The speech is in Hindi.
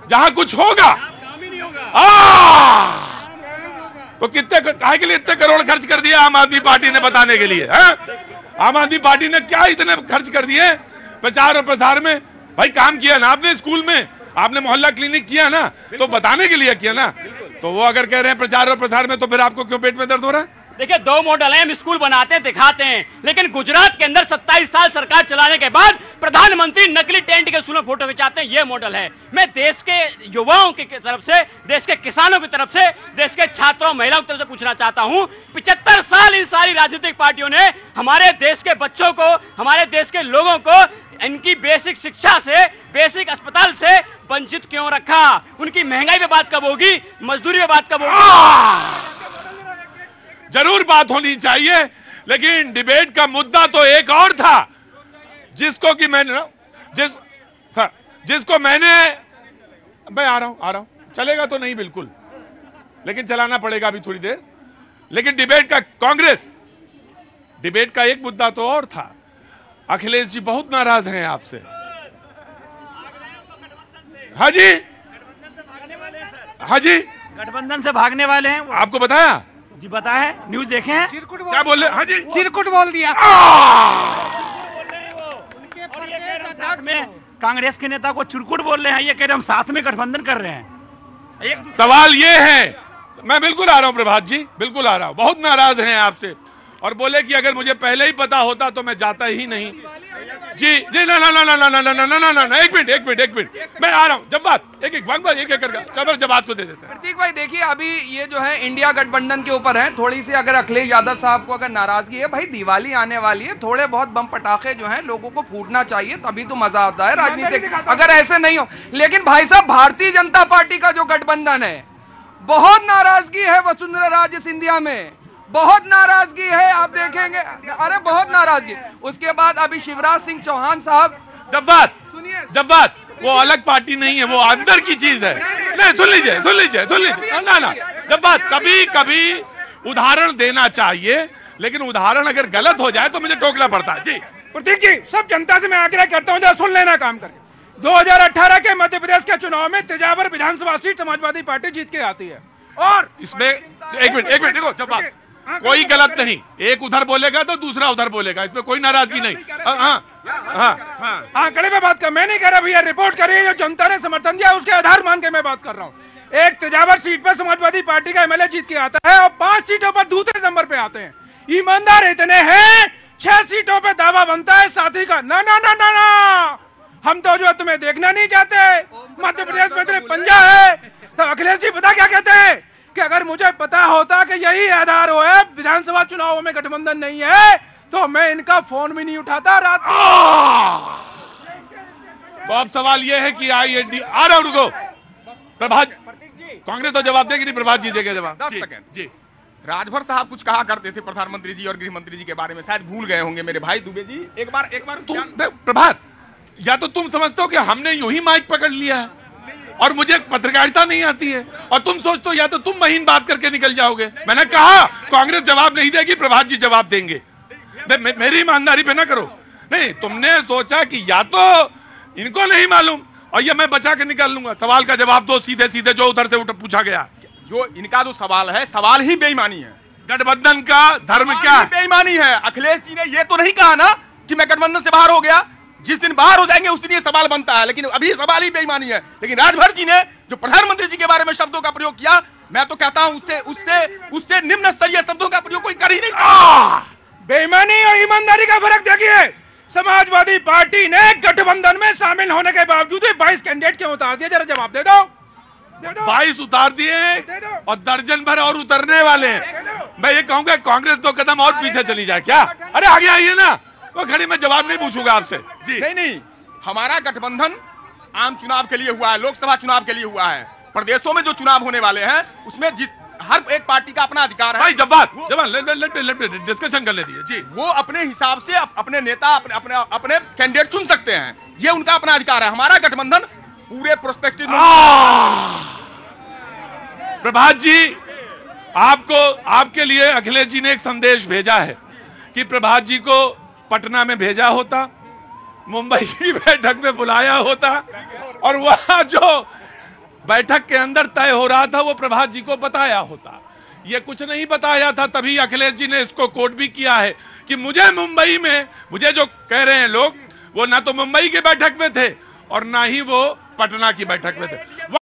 जहां कुछ होगा तो कितने काहे के लिए इतने करोड़ खर्च कर दिया आम आदमी पार्टी ने बताने के लिए है? आम आदमी पार्टी ने क्या इतने खर्च कर दिए प्रचार और प्रसार में? भाई काम किया ना आपने, स्कूल में आपने मोहल्ला क्लिनिक किया ना, तो बताने के लिए किया ना। तो वो अगर कह रहे हैं प्रचार और प्रसार में, तो फिर आपको क्यों पेट में दर्द हो रहा है? देखिए, दो मॉडल हैं, हम स्कूल बनाते हैं, दिखाते हैं, लेकिन गुजरात के अंदर 27 साल सरकार चलाने के बाद प्रधानमंत्री नकली टेंट के स्कूलों में फोटो खिंचाते हैं, ये मॉडल है। मैं देश के युवाओं की तरफ से, देश के किसानों की तरफ से, देश के छात्रों महिलाओं की तरफ से पूछना चाहता हूं, 75 साल इन सारी राजनीतिक पार्टियों ने हमारे देश के बच्चों को, हमारे देश के लोगों को इनकी बेसिक शिक्षा से, बेसिक अस्पताल से वंचित क्यों रखा? उनकी महंगाई पे बात कब होगी? मजदूरी पे बात कब होगी? जरूर बात होनी चाहिए, लेकिन डिबेट का मुद्दा तो एक और था, जिसको कि मैंने जिसको मैंने मैं आ रहा हूं, चलेगा तो नहीं बिल्कुल, लेकिन चलाना पड़ेगा अभी थोड़ी देर। लेकिन डिबेट का, कांग्रेस डिबेट का एक मुद्दा तो और था। अखिलेश जी बहुत नाराज हैं आपसे। हाँ जी, हाँ जी, गठबंधन से भागने वाले हैं। आपको बताया जी? पता है, न्यूज देखे हैं। क्या बोल रहे? हाँ जी, चिरकुट बोल दिया। साथ में कांग्रेस के नेता को चिरकुट बोल रहे हैं, ये कह रहे हम साथ में गठबंधन कर रहे हैं। सवाल ये है, मैं बिल्कुल आ रहा हूं प्रभात जी, बिल्कुल आ रहा हूं। बहुत नाराज हैं आपसे और बोले कि अगर मुझे पहले ही पता होता तो मैं जाता ही नहीं। जी जी, ना ना ना ना ना ना ना ना ना ना, एक मिनट, मैं आ रहा हूं। जब बात एक करके जवाब को दे देते हैं। प्रतीक भाई देखिए, अभी ये जो है इंडिया गठबंधन के ऊपर है, थोड़ी सी अगर अखिलेश यादव साहब को अगर नाराजगी है, भाई दिवाली आने वाली है, थोड़े बहुत बम पटाखे जो हैं लोगों को फूटना चाहिए, तभी तो मजा आता है राजनीतिक। अगर ऐसे नहीं हो, लेकिन भाई साहब भारतीय जनता पार्टी का जो गठबंधन है, बहुत नाराजगी है वसुंधरा राजे सिंधिया में, बहुत नाराजगी है, आप देखेंगे, अरे बहुत नाराजगी। उसके बाद अभी शिवराज सिंह चौहान साहब, जब बात वो अलग पार्टी नहीं है, वो अंदर की चीज है। नहीं, सुन लीजिए ना, जब बात कभी उदाहरण देना चाहिए, लेकिन उदाहरण अगर गलत हो जाए तो मुझे टोकना पड़ता है। जी प्रतीक जी, सब जनता से मैं आग्रह करता हूं, जरा सुन लेना काम करके। 2018 के मध्य प्रदेश के चुनाव में तेजावर विधानसभा सीट समाजवादी पार्टी जीत के आती है, और इसमें एक मिनट देखो, जब बात कोई गलत नहीं, एक उधर बोलेगा तो दूसरा उधर बोलेगा, इसमें कोई नाराजगी नहीं। आंकड़े पे बात कर, मैं नहीं कह रहा भैया, रिपोर्ट करिए, जो जनता ने समर्थन दिया उसके आधार मान के मैं बात कर रहा हूँ। एक तेजावर सीट पर समाजवादी पार्टी का एमएलए जीत के आता है और 5 सीटों पर दूसरे नंबर पे आते हैं। ईमानदार इतने हैं, 6 सीटों पे दावा बनता है साथी का, ना ना ना ना ना, हम तो जो तुम्हें देखना नहीं चाहते, मध्य प्रदेश में इतने पंजा है। तो अखिलेश जी पता क्या कहते हैं कि अगर मुझे पता होता कि यही आधार हो है, विधानसभा चुनाव में गठबंधन नहीं है, तो मैं इनका फोन भी नहीं उठाता रात। तो अब सवाल यह है कि आईएनडी आ रहा, रुको प्रभात, कांग्रेस तो जवाब देगी नहीं, प्रभात जी देंगे जवाब। 10 सेकंड जी। राजभर साहब कुछ कहा करते थे प्रधानमंत्री जी और गृह मंत्री जी के बारे में, शायद भूल गए होंगे मेरे भाई दुबे जी। एक बार प्रभात, या तो तुम समझते हो कि हमने यूं ही माइक पकड़ लिया है और मुझे पत्रकारिता नहीं आती है, और तुम सोचते हो या तो तुम महीन बात करके निकल जाओगे। मैंने कहा कांग्रेस जवाब नहीं देगी, प्रभात जी जवाब देंगे। मेरी ईमानदारी पे ना करो। नहीं, तुमने सोचा कि या तो इनको नहीं मालूम और ये मैं बचा के निकल लूंगा। सवाल का जवाब दो सीधे सीधे, जो उधर से पूछा गया। जो इनका जो सवाल है, सवाल ही बेईमानी है। गठबंधन का धर्म क्या? बेईमानी है। अखिलेश जी ने ये तो नहीं कहा ना कि मैं गठबंधन से बाहर हो गया, जिस दिन बाहर हो जाएंगे उस दिन ये सवाल बनता है, लेकिन अभी सवाल ही बेईमानी है। लेकिन राजभर जी ने जो प्रधानमंत्री जी के बारे में शब्दों का प्रयोग किया, मैं तो कहता हूं उससे निम्न स्तरीय शब्दों का प्रयोग कोई कर ही नहीं। बेईमानी और ईमानदारी का फर्क देखिए। समाजवादी पार्टी ने गठबंधन में शामिल होने के बावजूद 22 कैंडिडेट क्यों उतार दिए? जरा जवाब दे दो। 22 उतार दिए और दर्जन भर और उतरने वाले हैं। मैं ये कहूंगा कांग्रेस 2 कदम और पीछे चली जाए क्या? अरे आगे आइए ना, वो खड़ी मैं जवाब नहीं पूछूंगा आपसे। नहीं, हमारा गठबंधन आम चुनाव के लिए हुआ है, लोकसभा चुनाव के लिए हुआ है। प्रदेशों में जो चुनाव होने वाले हैं उसमें जिस हर एक पार्टी का अपना अधिकार है। भाई जवाब डिस्कशन करने दीजिए जी। वो अपने हिसाब से अपने नेता अपने कैंडिडेट चुन सकते हैं, ये उनका अपना अधिकार है। हमारा गठबंधन पूरे प्रोस्पेक्टिव। प्रभात जी, आपके लिए अखिलेश जी ने एक संदेश भेजा है कि प्रभात जी को पटना में भेजा होता, मुंबई की बैठक में बुलाया होता और वहां जो बैठक के अंदर तय हो रहा था वो प्रभात जी को बताया होता। ये कुछ नहीं बताया था, तभी अखिलेश जी ने इसको कोट भी किया है कि मुझे मुंबई में, मुझे जो कह रहे हैं लोग, वो ना तो मुंबई की बैठक में थे और ना ही वो पटना की बैठक में थे।